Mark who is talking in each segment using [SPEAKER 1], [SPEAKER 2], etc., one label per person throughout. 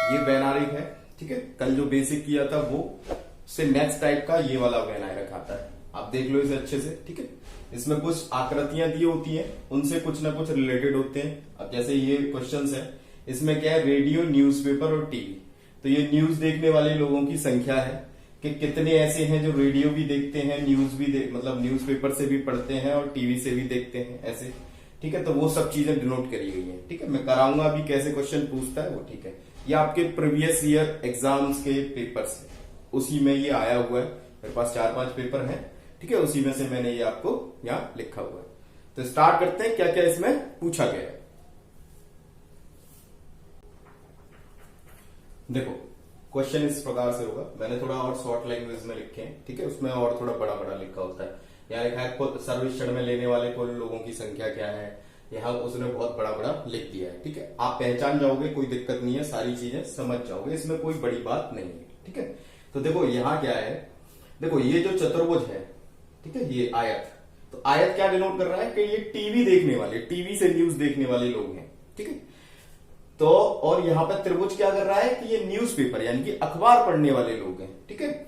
[SPEAKER 1] ये वेन आरेख है। ठीक है, कल जो बेसिक किया था वो से नेक्स्ट टाइप का ये वाला वेन आरेख आता है। आप देख लो इसे अच्छे से। ठीक है, इसमें कुछ आकृतियां दी होती हैं, उनसे कुछ ना कुछ रिलेटेड होते हैं। अब जैसे ये क्वेश्चंस है, इसमें क्या है, रेडियो, न्यूज़पेपर और टीवी। तो ये न्यूज देखने वाले लोगों की संख्या है कि कितने ऐसे हैं जो रेडियो भी देखते हैं, न्यूज भी मतलब न्यूज़पेपर से भी पढ़ते हैं और टीवी से भी देखते हैं ऐसे। ठीक है, तो वो सब चीजें डिनोट करी गई हैं। ठीक है, मैं कराऊंगा अभी कैसे क्वेश्चन पूछता है वो। ठीक है, ये आपके प्रीवियस ईयर एग्जाम्स के पेपर्स है, उसी में ये आया हुआ है। मेरे पास 4-5 पेपर हैं। ठीक है, उसी में से मैंने ये आपको यहाँ लिखा हुआ है। तो स्टार्ट करते हैं, क्या क्या इसमें पूछा गया है। देखो, क्वेश्चन इस प्रकार से होगा। मैंने थोड़ा और शॉर्ट लैंग्वेज में लिखे हैं। ठीक है, उसमें और थोड़ा बड़ा बड़ा लिखा होता है। यहाँ लिखा है सर्वेक्षण में लेने वाले कुल लोगों की संख्या क्या है, यहाँ उसने बहुत बड़ा बड़ा लिख दिया है। ठीक है, आप पहचान जाओगे, कोई दिक्कत नहीं है, सारी चीजें समझ जाओगे, इसमें कोई बड़ी बात नहीं है। ठीक है, तो देखो यहाँ क्या है, देखो ये जो चतुर्भुज है, ठीक है, ये आयत, तो आयत क्या डिनोट कर रहा है कि ये टीवी देखने वाले, टीवी से न्यूज देखने वाले लोग हैं। ठीक है, तो और यहां पर त्रिभुज क्या कर रहा है कि ये न्यूज़पेपर यानी कि अखबार पढ़ने वाले लोग हैं। ठीक है,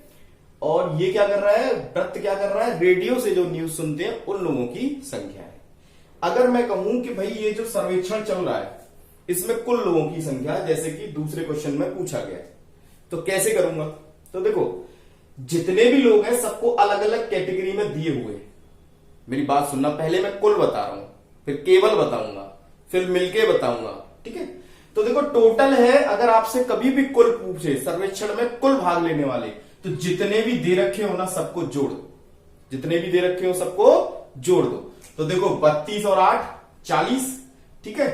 [SPEAKER 1] और ये क्या कर रहा है, वृत्त क्या कर रहा है, रेडियो से जो न्यूज सुनते हैं उन लोगों की संख्या है। अगर मैं कहूं कि भाई ये जो सर्वेक्षण चल रहा है इसमें कुल लोगों की संख्या, जैसे कि दूसरे क्वेश्चन में पूछा गया है, तो कैसे करूंगा। तो देखो, जितने भी लोग हैं सबको अलग अलग कैटेगरी में दिए हुए हैं। मेरी बात सुनना, पहले मैं कुल बता रहा हूं, फिर केवल बताऊंगा, फिर मिलके बताऊंगा। ठीक है, तो देखो टोटल है, अगर आपसे कभी भी कुल पूछे सर्वेक्षण में कुल भाग लेने वाले, तो जितने भी दे रखे हो ना सबको जोड़ दो, जितने भी दे रखे हो सबको जोड़ दो। तो देखो 32 और 8 40। ठीक है,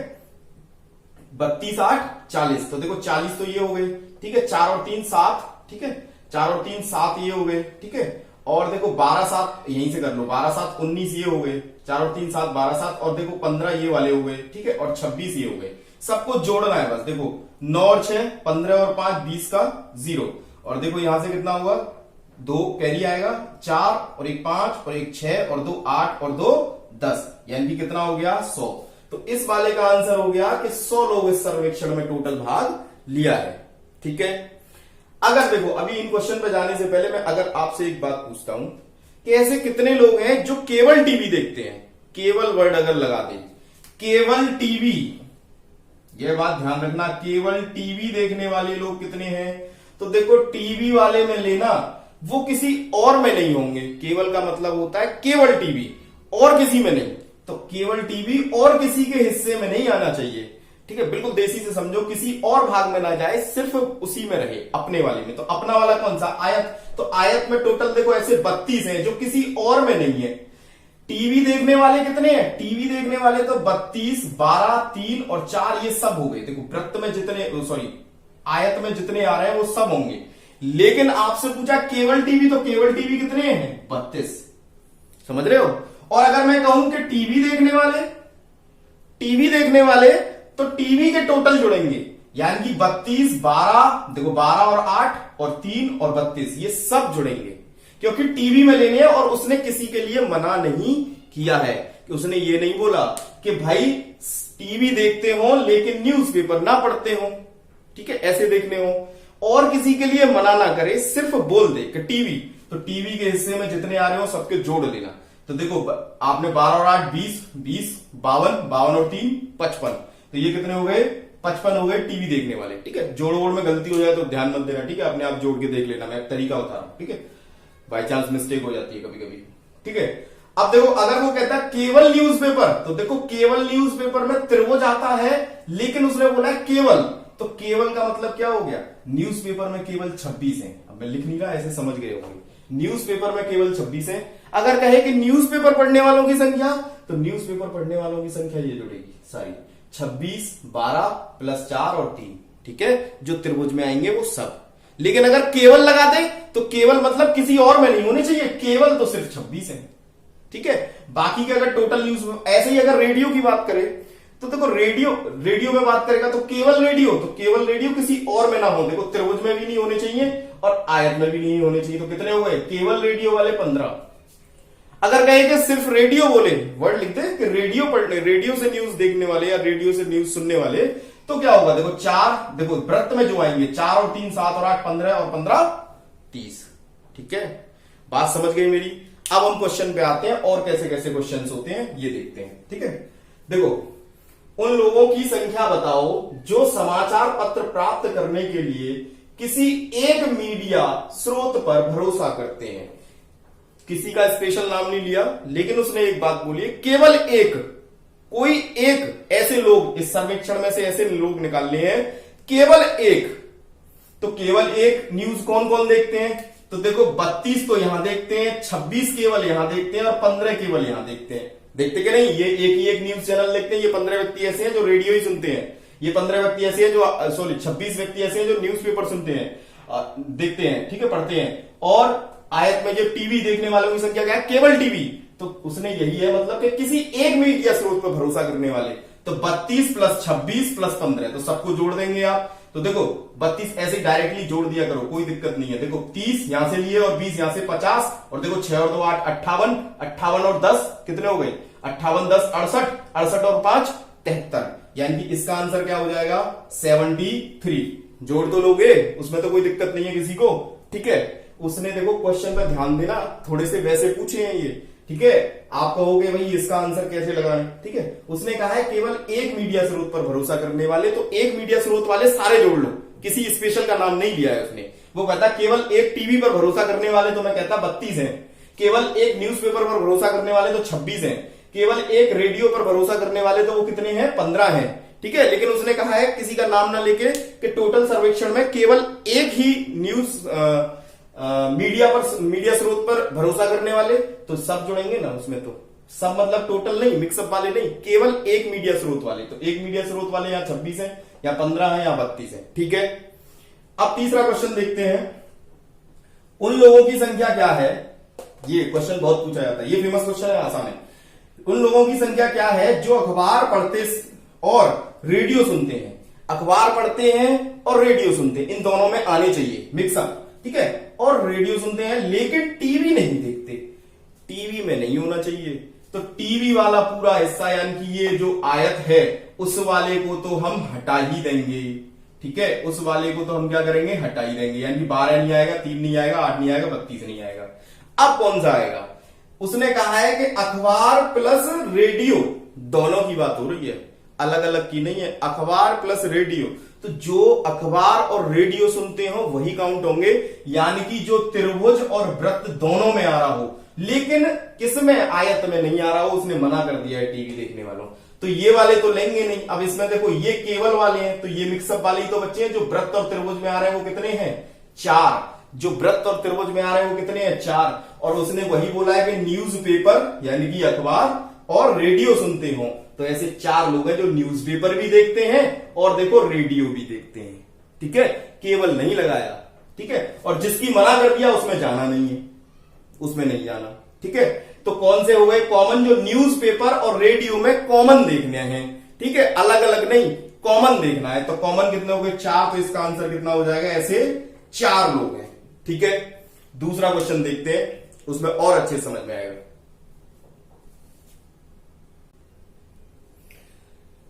[SPEAKER 1] 32 8 40, तो देखो 40 तो ये हो गए। ठीक है, 4 और 3 7। ठीक है, 4 और 3 7 ये हो गए। ठीक है, और देखो 12 7 यहीं से कर लो, 12 7 19 ये हो गए, 4 और 3 7 12 7, और देखो 15 ये वाले हो गए। ठीक है, और 26 ये हो गए। सबको जोड़ना है बस। देखो 9 और 6 15 और 5 20 का 0, और देखो यहां से कितना हुआ, 2 कैरी आएगा, 4 और 1 5 और 1 6 और 2 8 और 2 10, यानी कि कितना हो गया 100। तो इस वाले का आंसर हो गया कि 100 लोग इस सर्वेक्षण में टोटल भाग लिया है। ठीक है, अगर देखो अभी इन क्वेश्चन पे जाने से पहले मैं अगर आपसे एक बात पूछता हूं कि ऐसे कितने लोग हैं जो केवल टीवी देखते हैं, केवल वर्ड अगर लगा दें, केवल टीवी, यह बात ध्यान रखना, केवल टीवी देखने वाले लोग कितने हैं। तो देखो टीवी वाले में लेना, वो किसी और में नहीं होंगे। केवल का मतलब होता है केवल टीवी, और किसी में नहीं। तो केवल टीवी और किसी के हिस्से में नहीं आना चाहिए। ठीक है, बिल्कुल देसी से समझो, किसी और भाग में ना जाए, सिर्फ उसी में रहे, अपने वाले में। तो अपना वाला कौन सा, आयत। तो आयत में टोटल देखो ऐसे 32 हैं जो किसी और में नहीं है। टीवी देखने वाले कितने हैं, टीवी देखने वाले तो 32 12 3 और 4 ये सब हो गए। देखो वृत्त में जितने, सॉरी आयत में जितने आ रहे हैं वो सब होंगे। लेकिन आपसे पूछा केवल टीवी, तो केवल टीवी कितने हैं, 32। समझ रहे हो। और अगर मैं कहूं कि टीवी देखने वाले, टीवी देखने वाले, तो टीवी के टोटल जुड़ेंगे, यानी कि 32 12, देखो 12 और 8 और 3 और 32 ये सब जुड़ेंगे, क्योंकि टीवी में लेने हैं। और उसने किसी के लिए मना नहीं किया है, कि उसने ये नहीं बोला कि भाई टीवी देखते हो लेकिन न्यूज़पेपर ना पढ़ते हो। ठीक है, ऐसे देखने हो, और किसी के लिए मना ना करे, सिर्फ बोल दे कि टीवी, तो टीवी के हिस्से में जितने आ रहे हो सबके जोड़ लेना। तो देखो आपने 12 और 8 20 20 52 52 और 3 55, तो ये कितने हो गए, 55 हो गए टीवी देखने वाले। ठीक है, जोड़ वोड़ में गलती हो जाए तो ध्यान मत देना। ठीक है, अपने आप जोड़ के देख लेना, मैं एक तरीका बता रहा हूं। ठीक है, बाई चांस मिस्टेक हो जाती है कभी कभी। ठीक है, अब देखो अगर वो कहता है केवल न्यूज़पेपर, तो देखो केवल न्यूज़पेपर में त्रिभुज आता है, लेकिन उसने बोला है केवल, तो केवल का मतलब क्या हो गया, न्यूज़पेपर में केवल 26 हैं। अब मैं लिख नहीं रहा, ऐसे समझ गए होंगे, न्यूज़पेपर में केवल 26 हैं। अगर कहे कि न्यूज़पेपर पढ़ने वालों की संख्या, तो न्यूज़पेपर पढ़ने वालों की संख्या ये जुड़ेगी सारी, 26 12 प्लस 4 और 3। ठीक है, जो त्रिभुज में आएंगे वो सब। लेकिन अगर केवल लगा दे, तो केवल मतलब किसी और में नहीं होने चाहिए, केवल तो सिर्फ 26 है। ठीक है, बाकी के अगर टोटल न्यूज, ऐसे ही अगर रेडियो की बात करें, तो देखो रेडियो में बात करेगा तो केवल रेडियो, तो केवल रेडियो किसी और में ना हो। देखो त्रिभुज में भी नहीं होने चाहिए और आयत में भी नहीं होने चाहिए। तो कितने हो गए, केवल रेडियो वाले 15। अगर कहे कि सिर्फ रेडियो बोले, वर्ड लिखते हैं कि रेडियो पढ़ने, रेडियो से न्यूज देखने वाले या रेडियो से न्यूज सुनने वाले, तो क्या होगा, देखो 4, देखो वृत्त में जो आएंगे 4 और 3 7 और 8 15 और 15 30। ठीक है, बात समझ गई मेरी। अब हम क्वेश्चन पे आते हैं और कैसे कैसे क्वेश्चंस होते हैं ये देखते हैं। ठीक है, देखो उन लोगों की संख्या बताओ जो समाचार पत्र प्राप्त करने के लिए किसी एक मीडिया स्रोत पर भरोसा करते हैं। किसी का स्पेशल नाम नहीं लिया, लेकिन उसने एक बात बोली है, केवल एक, कोई एक ऐसे लोग, इस सर्वेक्षण में से ऐसे लोग निकालने हैं, केवल एक। तो केवल एक न्यूज कौन कौन देखते हैं, तो देखो 32 तो यहां देखते हैं, 26 केवल यहां देखते हैं और 15 केवल यहां देखते हैं। देखते कि नहीं, ये एक ही एक न्यूज चैनल देखते हैं। ये 15 व्यक्ति ऐसे हैं जो रेडियो ही सुनते हैं, ये 15 व्यक्ति ऐसे हैं जो, सॉरी 26 व्यक्ति ऐसे हैं जो न्यूज़पेपर सुनते हैं, देखते हैं, ठीक है, पढ़ते हैं। और आयत में जो टीवी देखने वालों की संख्या क्या है, केवल टीवी। तो उसने यही है मतलब कि किसी एक मीडिया स्रोत पर भरोसा करने वाले। तो 32 प्लस 26 प्लस 15, तो सबको जोड़ देंगे आप। तो देखो 32 ऐसे डायरेक्टली जोड़ दिया करो, कोई दिक्कत नहीं है। देखो 30 यहां से लिए और 20 यहां से 50, और देखो 6 और 2 8 58, 58 और 10 कितने हो गए, 58 10 68, 68 और 5 73। यानी कि इसका आंसर क्या हो जाएगा 73। जोड़ तो लोगे, उसमें तो कोई दिक्कत नहीं है किसी को। ठीक है, उसने देखो क्वेश्चन पर ध्यान देना, थोड़े से वैसे पूछे हैं ये। ठीक है, आप कहोगे भाई इसका आंसर कैसे लगाएं। ठीक है, उसने कहा है केवल एक मीडिया स्रोत पर भरोसा करने वाले, तो एक मीडिया स्रोत वाले सारे जोड़ लो, किसी स्पेशल का नाम नहीं लिया है उसने। वो कहता केवल एक टीवी पर भरोसा करने वाले, तो मैं कहता 32 हैं। केवल एक न्यूज़पेपर पर भरोसा करने वाले तो 26 हैं। केवल एक रेडियो पर भरोसा करने वाले तो वो कितने हैं, 15 हैं। ठीक है, लेकिन उसने कहा है किसी का नाम ना लेके कि टोटल सर्वेक्षण में केवल एक ही न्यूज मीडिया स्रोत पर भरोसा करने वाले, तो सब जुड़ेंगे ना उसमें। तो सब मतलब टोटल नहीं, मिक्सअप वाले नहीं, केवल एक मीडिया स्रोत वाले। तो एक मीडिया स्रोत वाले यहाँ 26 है, या 15 है, या 32 है। ठीक है, अब तीसरा क्वेश्चन देखते हैं, उन लोगों की संख्या क्या है। ये क्वेश्चन बहुत पूछा जाता है, ये फेमस क्वेश्चन है, आसान है। उन लोगों की संख्या क्या है जो अखबार पढ़ते और रेडियो सुनते हैं। अखबार पढ़ते हैं और रेडियो सुनते हैं, इन दोनों में आने चाहिए मिक्सअप। ठीक है, और रेडियो सुनते हैं लेकिन टीवी नहीं देखते, टीवी में नहीं होना चाहिए। तो टीवी वाला पूरा हिस्सा, यानी कि ये जो आयत है, उस वाले को तो हम हटा ही देंगे। ठीक है, उस वाले को तो हम क्या करेंगे, हटा ही देंगे। यानी कि 12 नहीं आएगा, 3 नहीं आएगा, 8 नहीं आएगा, 32 नहीं आएगा। अब कौन सा आएगा, उसने कहा है कि अखबार प्लस रेडियो, दोनों की बात हो रही है, अलग अलग की नहीं है। अखबार प्लस रेडियो, तो जो अखबार और रेडियो सुनते हो वही काउंट होंगे। यानी कि जो त्रिभुज और वृत्त दोनों में आ रहा हो, लेकिन किसमें, आयत में नहीं आ रहा हो, उसने मना कर दिया है टीवी देखने वालों। तो ये वाले तो लेंगे नहीं। अब इसमें देखो ये केवल वाले हैं, तो ये मिक्सअप वाले ही तो बच्चे हैं। जो वृत्त और त्रिभुज में आ रहे हैं वो कितने हैं, 4। जो वृत्त और त्रिभुज में आ रहे हैं वो कितने हैं, 4। और उसने वही बोला है कि न्यूज़पेपर यानी कि अखबार और रेडियो सुनते हो। तो ऐसे 4 लोग हैं जो न्यूज़पेपर भी देखते हैं और देखो रेडियो भी देखते हैं। ठीक है, केवल नहीं लगाया। ठीक है, और जिसकी मना कर दिया उसमें जाना नहीं है, उसमें नहीं जाना। ठीक है, तो कौन से हो गए कॉमन, जो न्यूज़पेपर और रेडियो में कॉमन देखने हैं। ठीक है, अलग अलग नहीं, कॉमन देखना है। तो कॉमन कितने हो गए, 4। तो इसका आंसर कितना हो जाएगा, ऐसे 4 लोग हैं। ठीक है, दूसरा क्वेश्चन देखते हैं, उसमें और अच्छे समझ में आएगा।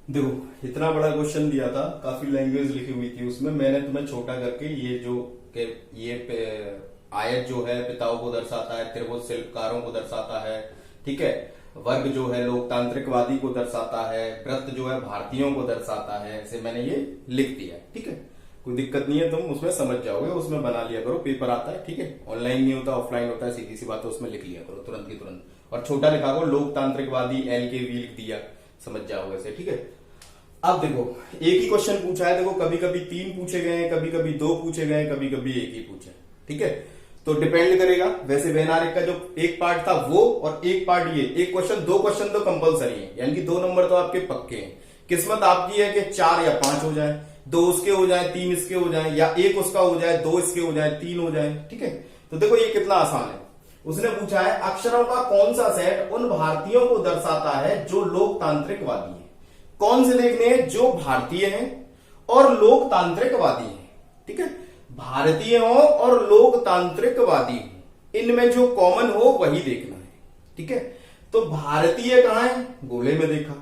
[SPEAKER 1] देखो इतना बड़ा क्वेश्चन दिया था, काफी लैंग्वेज लिखी हुई थी उसमें, मैंने तुम्हें छोटा करके ये जो ये आयत जो है पिताओं को दर्शाता है, त्रिभुज शिल्पकारों को दर्शाता है। ठीक है, वर्ग जो है लोकतांत्रिकवादी को दर्शाता है, वृत्त जो है भारतीयों को दर्शाता है, ऐसे मैंने ये लिख दिया। ठीक है, कोई दिक्कत नहीं है, तुम उसमें समझ जाओगे, उसमें बना लिया करो, पेपर आता है। ठीक है, ऑनलाइन नहीं होता, ऑफलाइन होता है, सीधी सी बात है, उसमें लिख लिया करो तुरंत की तुरंत। और छोटा लिखा करो, लोकतांत्रिकवादी LKV लिख दिया, समझ जाओगे ऐसे। ठीक है, अब देखो एक ही क्वेश्चन पूछा है। देखो कभी कभी 3 पूछे गए, कभी कभी 2 पूछे गए, कभी कभी 1 ही पूछे। ठीक है, तो डिपेंड करेगा। वैसे वेनारिक का जो एक पार्ट था वो और एक पार्ट ये, एक क्वेश्चन 2 क्वेश्चन तो कंपलसरी है, यानी कि 2 नंबर तो आपके पक्के हैं। किस्मत आपकी है कि 4 या 5 हो जाए, 2 उसके हो जाए, 3 इसके हो जाए, या 1 उसका हो जाए, 2 इसके हो जाए, 3 हो जाए। ठीक है, तो देखो ये कितना आसान है। उसने पूछा है अक्षरों का कौन सा सेट उन भारतीयों को दर्शाता है जो लोकतांत्रिकवादी है। कौन से देखने हैं, जो भारतीय हैं और लोकतांत्रिकवादी हैं। ठीक है, भारतीय हो और लोकतांत्रिकवादी हो, इनमें जो कॉमन हो वही देखना है। ठीक है, तो भारतीय कहां है, गोले में देखा।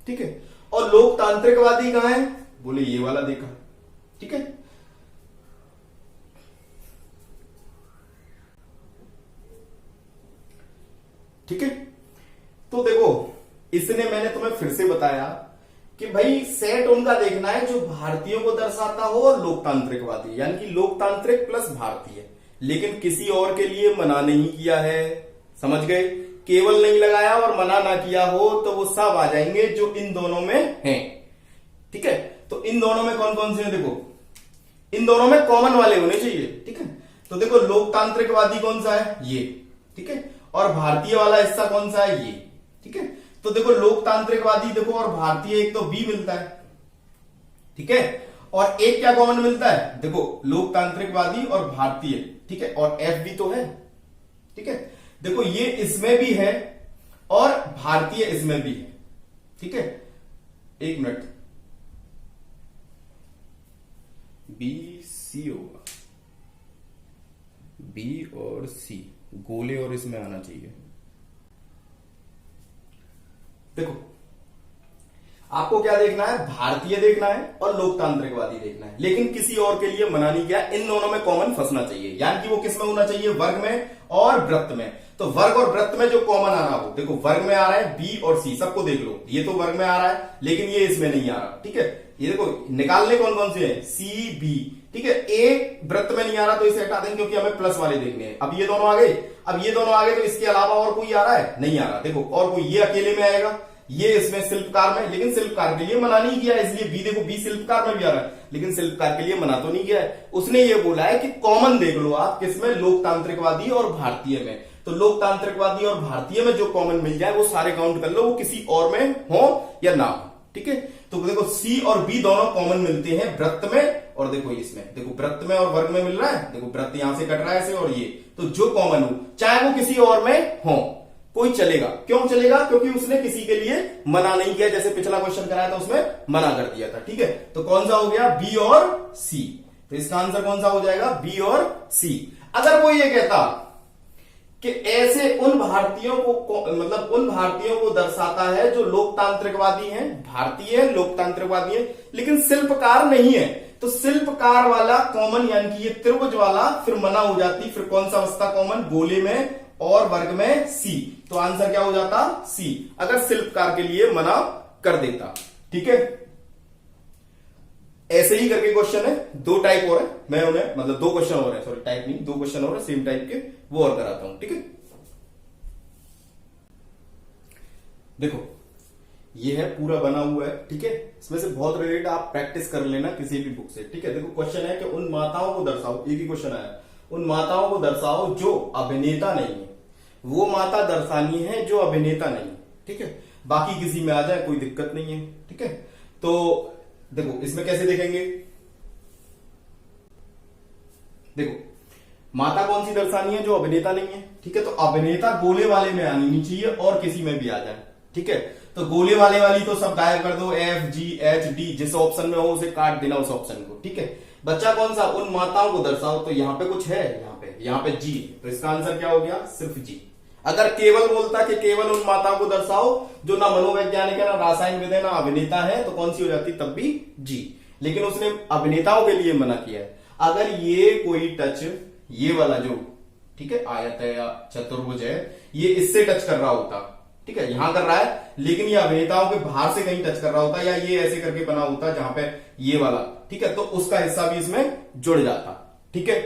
[SPEAKER 1] ठीक है, और लोकतांत्रिकवादी कहां है, बोले ये वाला देखा। ठीक है, ठीक है। तो देखो इसने मैंने तुम्हें फिर से बताया कि भाई सेट उनका देखना है जो भारतीयों को दर्शाता हो और लोकतांत्रिकवादी, यानी कि लोकतांत्रिक प्लस भारतीय, लेकिन किसी और के लिए मना नहीं किया है। समझ गए? केवल नहीं लगाया और मना ना किया हो तो वो सब आ जाएंगे जो इन दोनों में हैं। ठीक है, तो इन दोनों में कौन कौन से हैं? देखो इन दोनों में कॉमन वाले होने चाहिए। ठीक है, तो देखो लोकतांत्रिकवादी कौन सा है? ये। ठीक है, और भारतीय वाला हिस्सा कौन सा है? ये। ठीक है, तो देखो लोकतांत्रिकवादी देखो और भारतीय एक तो बी मिलता है। ठीक है, और एक क्या कॉमन मिलता है? देखो लोकतांत्रिकवादी और भारतीय। ठीक है, और एफ भी तो है। ठीक है, देखो ये इसमें भी है और भारतीय इसमें भी है। ठीक है, एक मिनट, बी सी होगा, बी और सी गोले और इसमें आना चाहिए। देखो आपको क्या देखना है? भारतीय देखना है और लोकतांत्रिकवादी देखना है, लेकिन किसी और के लिए मना नहीं किया। इन दोनों में कॉमन फंसना चाहिए, यानी कि वो किस में होना चाहिए? वर्ग में और वृत्त में। तो वर्ग और वृत्त में जो कॉमन आ रहा हो, देखो वर्ग में आ रहा है बी और सी, सबको देख लो, ये तो वर्ग में आ रहा है लेकिन ये इसमें नहीं आ रहा। ठीक है, ये देखो निकालने कौन कौन से हैं? C B. ठीक है, ए वृत्त में नहीं आ रहा तो इसे हटा देंगे क्योंकि हमें प्लस वाले देखने हैं। अब ये दोनों आ गए, अब ये दोनों आ गए, तो इसके अलावा और कोई आ रहा है? नहीं आ रहा। देखो और कोई, ये अकेले में आएगा, ये इसमें शिल्पकार में, लेकिन शिल्पकार के लिए मना नहीं किया है, इसलिए बी देखो बी शिल्पकार में भी आ रहा है, लेकिन शिल्पकार के लिए मना तो नहीं किया है। उसने ये बोला है कि कॉमन देख लो आप, किसमें? लोकतांत्रिकवादी और भारतीय में। तो लोकतांत्रिकवादी और भारतीय में जो कॉमन मिल जाए वो सारे काउंट कर लो, वो किसी और में हो या ना हो। ठीक है, तो देखो सी और बी दोनों कॉमन मिलते हैं वृत्त में, और देखो इसमें, देखो वृत्त में और वर्ग में मिल रहा है। देखो वृत्त यहां से कट रहा है ऐसे, और ये तो जो कॉमन हो चाहे वो किसी और में हो कोई चलेगा। क्यों चलेगा? क्योंकि उसने किसी के लिए मना नहीं किया, जैसे पिछला क्वेश्चन कराया था उसमें मना कर दिया था। ठीक है, तो कौन सा हो गया? बी और सी। तो इसका आंसर कौन सा हो जाएगा? बी और सी। अगर वो ये कहता कि ऐसे उन भारतीयों को, मतलब उन भारतीयों को दर्शाता है जो लोकतांत्रिकवादी हैं, भारतीय है, लोकतांत्रिकवादी है, लेकिन शिल्पकार नहीं है, तो शिल्पकार वाला कॉमन, यानी कि ये त्रिभुज वाला फिर मना हो जाती। फिर कौन सा बचता कॉमन? गोले में और वर्ग में सी। तो आंसर क्या हो जाता? सी, अगर शिल्पकार के लिए मना कर देता। ठीक है, ऐसे ही करके क्वेश्चन है, दो टाइप और है, मैं उन्हें मतलब दो क्वेश्चन और है, सॉरी टाइप नहीं, दो क्वेश्चन और है सेम टाइप के, वो और कराता हूं। ठीक है, देखो ये है पूरा बना हुआ है। ठीक है, इसमें से बहुत रिलेटेड आप प्रैक्टिस कर लेना किसी भी बुक से। ठीक है, देखो क्वेश्चन है कि उन माताओं को दर्शाओ, एक ही क्वेश्चन आया, उन माताओं को दर्शाओ जो अभिनेता नहीं है। वो माता दर्शानी है जो अभिनेता नहीं। ठीक है, बाकी किसी में आ जाए कोई दिक्कत नहीं है। ठीक है, तो देखो इसमें कैसे देखेंगे? देखो माता कौन सी दर्शानी है? जो अभिनेता नहीं है। ठीक है, तो अभिनेता गोले वाले में आनी नहीं चाहिए और किसी में भी आ जाए। ठीक है, तो गोले वाले वाली तो सब गायब कर दो, एफ जी एच डी, जिस ऑप्शन में हो उसे काट देना उस ऑप्शन को। ठीक है, बच्चा कौन सा? उन माताओं को दर्शाओ, तो यहां पे कुछ है, यहाँ पे जी, तो इसका आंसर क्या हो गया? सिर्फ जी। अगर केवल बोलता कि केवल उन माताओं को दर्शाओ जो ना मनोवैज्ञानिक है, ना रासायनविद है, ना अभिनेता है, तो कौन सी हो जाती? तब भी जी। लेकिन उसने अभिनेताओं के लिए मना किया है। अगर ये कोई टच, ये वाला जो, ठीक है, आयत है या चतुर्भुज है, ये इससे टच कर रहा होता, ठीक है, यहां कर रहा है, लेकिन ये अभिनेताओं के बाहर से कहीं टच कर रहा होता, या ये ऐसे करके बना होता जहां पे ये वाला, ठीक है, तो उसका हिस्सा भी इसमें जुड़ जाता। ठीक है,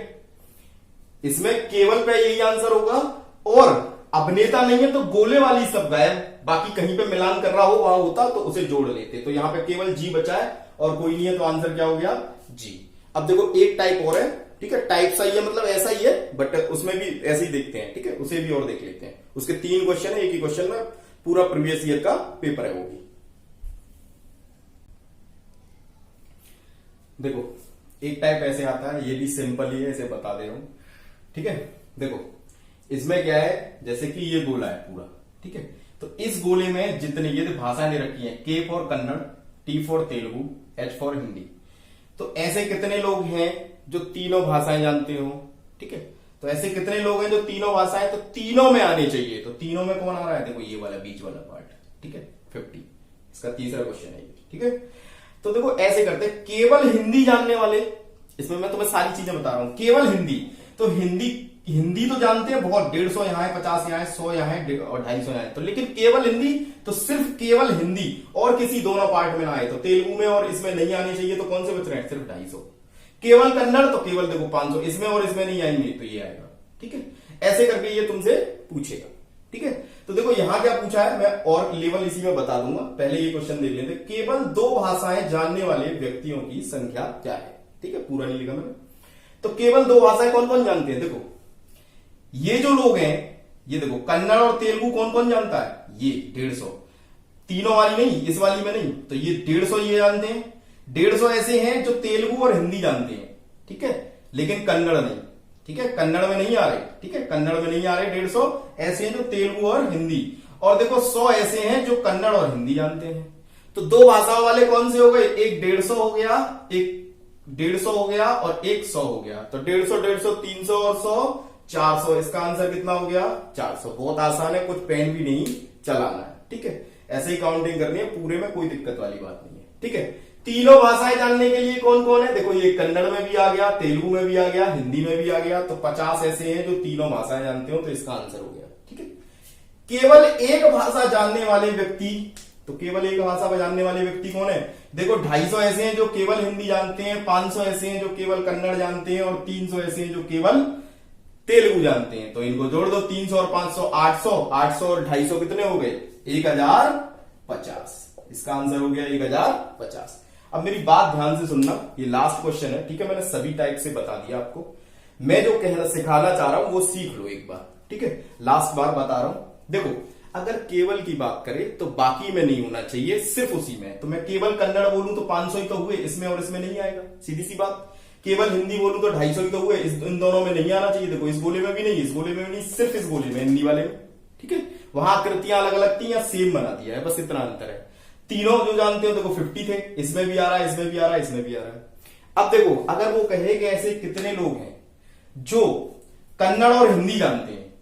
[SPEAKER 1] इसमें केवल पे यही आंसर होगा, और अभिनेता नहीं है तो गोले वाली सब गायब, बाकी कहीं पे मिलान कर रहा हो वहां होता तो उसे जोड़ लेते। तो यहां पे केवल जी बचा है और कोई नहीं है, तो आंसर क्या हो गया? जी। अब देखो एक टाइप और है। ठीक है, टाइप सही है, मतलब ऐसा ही है, बट उसमें भी ऐसे ही देखते हैं। ठीक है, उसे भी और देख लेते हैं। उसके 3 क्वेश्चन है, एक ही क्वेश्चन में पूरा प्रीवियस ईयर का पेपर है वो भी। देखो एक टाइप ऐसे आता है, ये भी सिंपल ही है, इसे बता दे रहा हूं। ठीक है, देखो इसमें क्या है, जैसे कि ये गोला है पूरा। ठीक है, तो इस गोले में जितने ये भाषाएं दे रखी हैं, के for Kannada, T for Telugu, H for Hindi, तो ऐसे कितने लोग हैं जो तीनों भाषाएं जानते हो? ठीक है, तो ऐसे कितने लोग हैं जो तीनों भाषाएं, तो तीनों में आने चाहिए। तो तीनों में कौन आ रहा है? देखो ये वाला बीच वाला पार्ट। ठीक है, 50। इसका तीसरा क्वेश्चन है ये। ठीक है, तो देखो ऐसे करते हैं, केवल हिंदी जानने वाले, इसमें मैं तुम्हें सारी चीजें बता रहा हूं, केवल हिंदी, तो हिंदी तो जानते हैं बहुत, 150 यहाँ है, 50 यहाँ है, 100 यहाँ है और 250 यहाँ है, तो लेकिन केवल हिंदी, तो सिर्फ केवल हिंदी और किसी दोनों पार्ट में ना आए, तो तेलुगु में और इसमें नहीं आनी चाहिए, तो कौन से बच रहे हैं, सिर्फ 250। केवल कन्नड़ तो केवल देखो 500, इसमें और इसमें नहीं आएंगे, तो ये आएगा। ठीक है, ऐसे करके ये तुमसे पूछेगा। ठीक है, तो देखो यहां क्या पूछा है, मैं और लेवल इसी में बता दूंगा, पहले ये क्वेश्चन देख लेते। केवल 2 भाषाएं जानने वाले व्यक्तियों की संख्या क्या है। ठीक है, पूरा नहीं लिखा मैंने। तो केवल 2 भाषाएं कौन कौन जानते हैं, देखो ये जो लोग हैं, ये देखो कन्नड़ और तेलुगु कौन कौन जानता है, ये 150, तीनों वाली नहीं, इस वाली में नहीं, तो ये 150 ये जानते हैं। 150 ऐसे हैं जो तेलुगु और हिंदी जानते हैं। ठीक है, लेकिन कन्नड़ नहीं। ठीक है, कन्नड़ में नहीं आ रहे। ठीक है, कन्नड़ में नहीं आ रहे 150 ऐसे हैं जो तेलुगु और हिंदी, और देखो 100 ऐसे हैं जो कन्नड़ और हिंदी जानते हैं। तो 2 भाषाओं वाले कौन से हो गए, एक 150 हो गया, एक 150 हो गया और एक 100 हो गया। तो 150 150 300 और 100 400, इसका आंसर कितना हो गया, 400। बहुत आसान है, कुछ पेन भी नहीं चलाना है। ठीक है, ऐसे ही काउंटिंग करनी है, पूरे में कोई दिक्कत वाली बात नहीं है। ठीक है, तीनों भाषाएं जानने के लिए कौन कौन है, देखो ये कन्नड़ में भी आ गया, तेलुगु में भी आ गया, हिंदी में भी आ गया, तो 50 ऐसे हैं जो तीनों भाषाएं जानते हो, तो इसका आंसर हो गया। ठीक है, केवल एक भाषा जानने वाले व्यक्ति, तो केवल एक भाषा जानने वाले व्यक्ति कौन है, देखो 250 ऐसे हैं जो केवल हिंदी जानते हैं, 500 ऐसे हैं जो केवल कन्नड़ जानते हैं, और 300 ऐसे हैं जो केवल तेलुगु जानते हैं। तो इनको जोड़ दो, 300 और 500 800, 800 और 250 कितने हो गए, 1050। इसका आंसर हो गया 1050। अब मेरी बात ध्यान से सुनना, ये लास्ट क्वेश्चन है। ठीक है, मैंने सभी टाइप से बता दिया आपको, मैं जो कहना सिखाना चाह रहा हूं वो सीख लो एक बार। ठीक है, लास्ट बार बता रहा हूं, देखो अगर केवल की बात करें तो बाकी में नहीं होना चाहिए, सिर्फ उसी में। तो मैं केवल कन्नड़ बोलूं तो 500 ही तो हुए, इसमें और इसमें नहीं आएगा, सीधी सी बात। केवल हिंदी बोलूं तो 250 ही तो हुए, इन दोनों में नहीं आना चाहिए। देखो इस गोले में भी नहीं, इस गोले में भी नहीं, सिर्फ इस गोले में, हिंदी वाले में। ठीक है, वहां आकृतियां अलग अलग थी, या सेम बना दिया है, बस इतना अंतर है। तीनों जो जानते हो देखो 50 थे, इसमें भी आ रहा है, इसमें भी आ रहा है, इसमें भी आ रहा है। अब देखो अगर वो कहे कि ऐसे कितने लोग हैं जो कन्नड़ और हिंदी जानते हैं,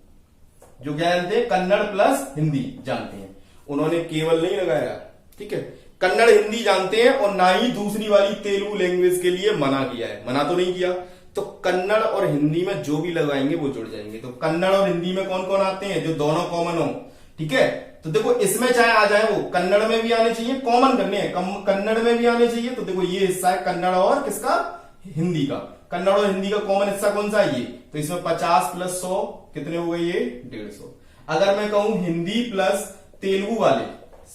[SPEAKER 1] जो क्या जानते हैं, कन्नड़ प्लस हिंदी जानते हैं, उन्होंने केवल नहीं लगाया। ठीक है, कन्नड़ हिंदी जानते हैं और ना ही दूसरी वाली तेलुगु लैंग्वेज के लिए मना किया है, मना तो नहीं किया। तो कन्नड़ और हिंदी में जो भी लगाएंगे वो जुड़ जाएंगे। तो कन्नड़ और हिंदी में कौन कौन आते हैं, जो दोनों कॉमन हो। ठीक है, तो देखो इसमें चाहे आ जाए, वो कन्नड़ में भी आने चाहिए, कॉमन करने हैं, कन्नड़ में भी आने चाहिए। तो देखो ये हिस्सा है कन्नड़ और किसका, हिंदी का। कन्नड़ और हिंदी का कॉमन हिस्सा कौन सा है, ये। तो इसमें 50 प्लस 100 कितने हो गए, ये 150। अगर मैं कहूं हिंदी प्लस तेलुगु वाले,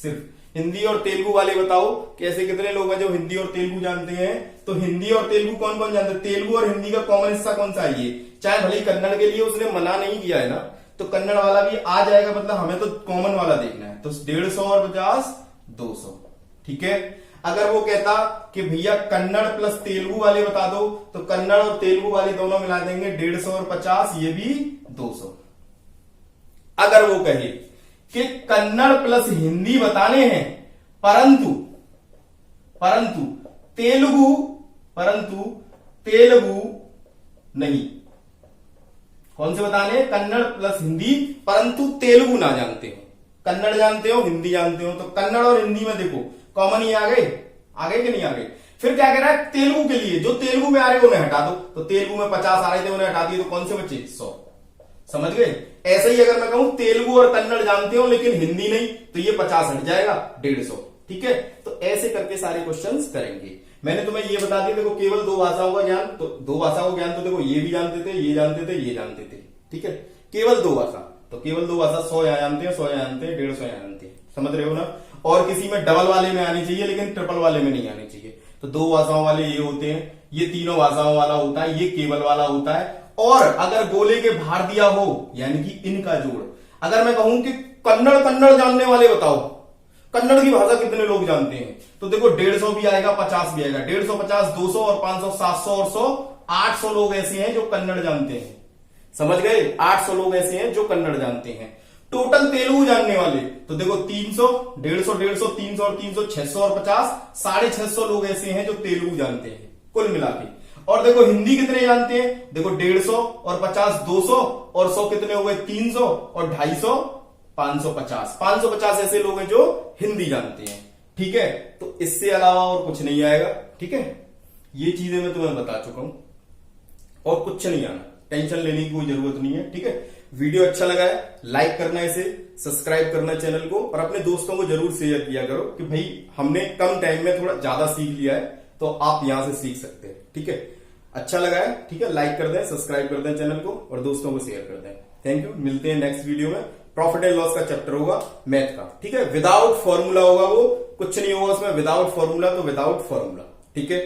[SPEAKER 1] सिर्फ हिंदी और तेलुगु वाले बताओ कि ऐसे कितने लोग हैं जो हिंदी और तेलुगु जानते हैं। तो हिंदी और तेलुगु कौन कौन जानते हैं, तेलुगु और हिंदी का कॉमन हिस्सा कौन सा है, ये। चाहे भले ही कन्नड़ के लिए उसने मना नहीं किया है ना, तो कन्नड़ वाला भी आ जाएगा, मतलब हमें तो कॉमन वाला देखना है। तो 150 और 50 200। ठीक है, अगर वो कहता कि भैया कन्नड़ प्लस तेलुगु वाले बता दो, तो कन्नड़ और तेलुगु वाले दोनों मिला देंगे, 150 और 50 ये भी 200। अगर वो कहे कि कन्नड़ प्लस हिंदी बताने हैं, परंतु तेलुगु नहीं, कौन से बताने हैं, कन्नड़ प्लस हिंदी, परंतु तेलुगु ना जानते हो, कन्नड़ जानते हो, हिंदी जानते हो, तो कन्नड़ और हिंदी में देखो कॉमन ही आ गए कि नहीं आ गए। फिर क्या कह रहा है, तेलुगु के लिए जो तेलुगु में आ रहे उन्हें हटा दो। तो तेलुगु में 50 आ रहे थे, उन्हें हटा दिए, तो कौन से बचे, 100। समझ गए। ऐसे ही अगर मैं कहूं तेलुगु और कन्नड़ जानते हो लेकिन हिंदी नहीं, तो ये 50 हट जाएगा, 150। ठीक है, तो ऐसे करके सारे क्वेश्चंस करेंगे। मैंने तुम्हें ये बता दिया, देखो केवल 2 भाषाओं का ज्ञान, तो 2 भाषाओं का ज्ञान तो देखो ये भी जानते थे, ये जानते थे, ये जानते थे। ठीक है, केवल 2 भाषा, तो केवल 2 भाषा, 100 यहां जानते हैं, 100 यहां जानते हैं, 150 यहां जानते हैं। समझ रहे हो ना। और किसी में डबल वाले में आनी चाहिए, लेकिन ट्रिपल वाले में नहीं आनी चाहिए। तो 2 भाषाओं वाले ये होते हैं, ये तीनों भाषाओं वाला होता है, ये केवल वाला होता है। और अगर गोले के बाहर दिया हो, यानी कि इनका जोड़, अगर मैं कहूं कि कन्नड़ जानने वाले बताओ, कन्नड़ की भाषा कितने लोग जानते हैं, तो देखो 150 भी आएगा, 50 भी आएगा, 150 50 200 और 500 700 और 100 800 लोग ऐसे हैं जो कन्नड़ जानते हैं। समझ गए, 800 लोग ऐसे हैं जो कन्नड़ जानते हैं। टोटल तेलुगु जानने वाले तो देखो 300 150 150 300 और 300 600 और 50 650 लोग ऐसे हैं जो तेलुगु जानते हैं कुल मिला के। और देखो हिंदी कितने जानते हैं, देखो 150 और 50 200 और 100 कितने हो गए 300 और 250 550 ऐसे लोग हैं जो हिंदी जानते हैं। ठीक है, तो इससे अलावा और कुछ नहीं आएगा। ठीक है, ये चीजें मैं तुम्हें बता चुका हूं और कुछ नहीं आना, टेंशन लेने की कोई जरूरत नहीं है। ठीक है, वीडियो अच्छा लगा है लाइक करना, इसे सब्सक्राइब करना चैनल को, और अपने दोस्तों को जरूर शेयर किया करो कि भाई हमने कम टाइम में थोड़ा ज्यादा सीख लिया है, तो आप यहां से सीख सकते हैं। ठीक है, अच्छा लगा है, ठीक है, लाइक कर दें, सब्सक्राइब कर दें चैनल को और दोस्तों को शेयर कर दें। थैंक यू, मिलते हैं नेक्स्ट वीडियो में। प्रॉफिट एंड लॉस का चैप्टर होगा मैथ का। ठीक है, विदाउट फॉर्मूला होगा, वो कुछ नहीं होगा उसमें, विदाउट फॉर्मूला तो विदाउट फॉर्मूला। ठीक है।